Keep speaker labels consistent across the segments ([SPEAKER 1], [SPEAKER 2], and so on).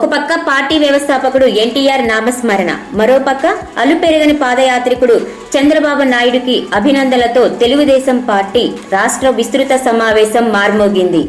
[SPEAKER 1] ఒక పక్క పార్టీ వ్యవస్థాపకుడు ఎన్టీఆర్ నామస్మరణ, మరోపక్క అలుపెరగని పాదయాత్రికుడు చంద్రబాబు నాయుడుకి అభినందనలతో తెలుగుదేశం పార్టీ రాష్ట్ర విస్తృత సమావేశం మార్మోగింది.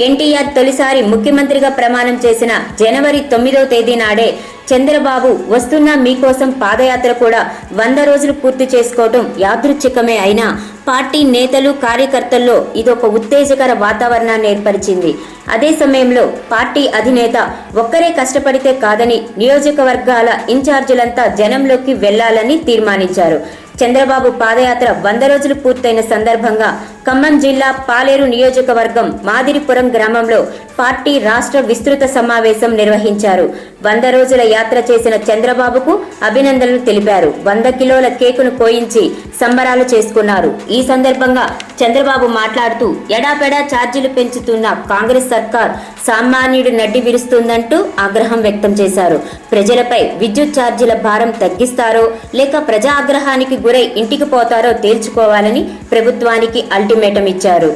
[SPEAKER 1] ఎన్టీఆర్ తొలిసారి ముఖ్యమంత్రిగా ప్రమాణం చేసిన జనవరి 9వ తేదీ నాడే చంద్రబాబు వస్తున్న మీకోసం పాదయాత్ర కూడా 100 రోజులు పూర్తి చేసుకోవడం యాదృచ్ఛికమే అయినా పార్టీ నేతలు కార్యకర్తల్లో ఇదొక ఉత్తేజకర వాతావరణాన్ని ఏర్పరిచింది. అదే సమయంలో పార్టీ అధినేత ఒక్కరే కష్టపడితే కాదని నియోజకవర్గాల ఇన్ఛార్జీలంతా జనంలోకి వెళ్లాలని తీర్మానించారు. చంద్రబాబు పాదయాత్ర 100 రోజులు పూర్తయిన సందర్భంగా ఖమ్మం జిల్లా పాలేరు నియోజకవర్గం మాదిరిపురం గ్రామంలో పార్టీ రాష్ట్ర విస్తృత సమావేశం నిర్వహించారు. 100 రోజుల యాత్ర చేసిన చంద్రబాబుకు అభినందనలు తెలిపారు. 100 కిలోల కేకును కోయించి సంబరాలు చేసుకున్నారు. ఈ సందర్భంగా చంద్రబాబు మాట్లాడుతూ ఎడాపెడా ఛార్జీలు పెంచుతున్న కాంగ్రెస్ సర్కార్ సామాన్యుడి నడ్డి విరుస్తుందంటూ ఆగ్రహం వ్యక్తం చేశారు. ప్రజలపై విద్యుత్ ఛార్జీల భారం తగ్గిస్తారో లేక ప్రజా ఆగ్రహానికి గురై ఇంటికి పోతారో తేల్చుకోవాలని ప్రభుత్వానికి అల్టిమేటం ఇచ్చారు.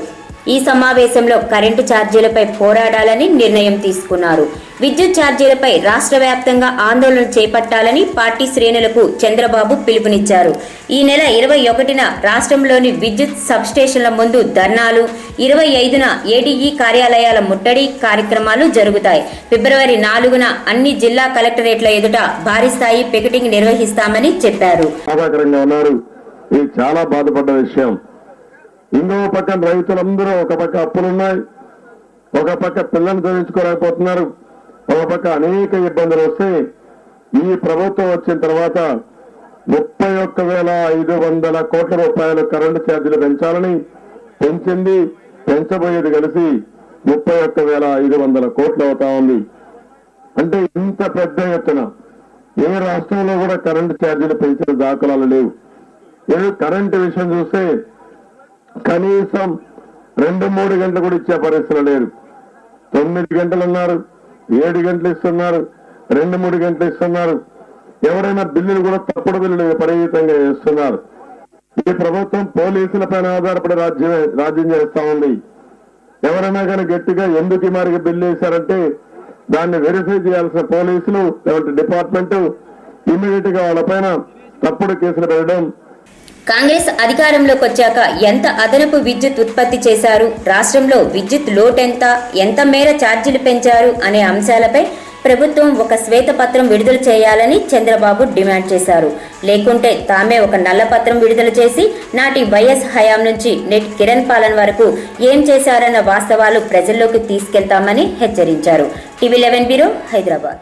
[SPEAKER 1] ఈ సమావేశంలో కరెంటు ఛార్జీలపై పోరాడాలని నిర్ణయం తీసుకున్నారు. విద్యుత్ ఛార్జీలపై రాష్ట్ర వ్యాప్తంగా ఆందోళన చేపట్టాలని పార్టీ శ్రేణులకు చంద్రబాబు పిలుపునిచ్చారు. ఈ నెల 21న రాష్ట్రంలోని విద్యుత్ సబ్స్టేషన్ల ముందు ధర్నాలు, 25న ఏడీఈ కార్యాలయాల ముట్టడి కార్యక్రమాలు జరుగుతాయి. ఫిబ్రవరి 4న అన్ని జిల్లా కలెక్టరేట్ల ఎదుట భారీ స్థాయి పికెటింగ్ నిర్వహిస్తామని చెప్పారు.
[SPEAKER 2] చాలా బాధపడ్డ విషయం. ఇంకో పక్కన రైతులందరూ ఒక పక్క అప్పులున్నాయి, ఒక పక్క పిల్లలు చదివించుకోలేకపోతున్నారు, ఒక పక్క అనేక ఇబ్బందులు వస్తే ఈ ప్రభుత్వం వచ్చిన తర్వాత 31,500 కోట్ల రూపాయలు కరెంటు ఛార్జీలు పెంచాలని పెంచింది. పెంచబోయేది కలిసి 31,500 కోట్లు అవుతా ఉంది. అంటే ఇంత పెద్ద ఎత్తున ఏ రాష్ట్రంలో కూడా కరెంటు ఛార్జీలు పెంచిన దాఖలాలు లేవు. కరెంటు విషయం చూస్తే కనీసం 2-3 గంటలు కూడా ఇచ్చే పరిస్థితులు లేదు. 9 గంటలు అన్నారు, 7 గంటలు ఇస్తున్నారు, 2-3 గంటలు ఇస్తున్నారు. ఎవరైనా బిల్లులు కూడా తప్పుడు బిల్లులు విపరీతంగా ఇస్తున్నారు. ఈ ప్రభుత్వం పోలీసుల పైన ఆధారపడి రాజ్యం చేస్తా ఉంది. ఎవరైనా కానీ గట్టిగా ఎందుకు మరికి బిల్లు వేశారంటే దాన్ని వెరిఫై చేయాల్సిన పోలీసులు డిపార్ట్మెంట్ ఇమీడియట్ గా వాళ్ళపైన తప్పుడు కేసులు పెట్టడం.
[SPEAKER 1] కాంగ్రెస్ అధికారంలోకి వచ్చాక ఎంత అదనపు విద్యుత్ ఉత్పత్తి చేశారు, రాష్ట్రంలో విద్యుత్ లోట్ ఎంత మేర ఛార్జీలు పెంచారు అనే అంశాలపై ప్రభుత్వం ఒక శ్వేతపత్రం విడుదల చేయాలని చంద్రబాబు డిమాండ్ చేశారు. లేకుంటే తామే ఒక నల్లపత్రం విడుదల చేసి నాటి వైఎస్ హయాం నుంచి నెట్ కిరణ్ పాలన్ వరకు ఏం చేశారన్న వాస్తవాలు ప్రజల్లోకి తీసుకెళ్తామని హెచ్చరించారు. TV 11 bureau, Hyderabad.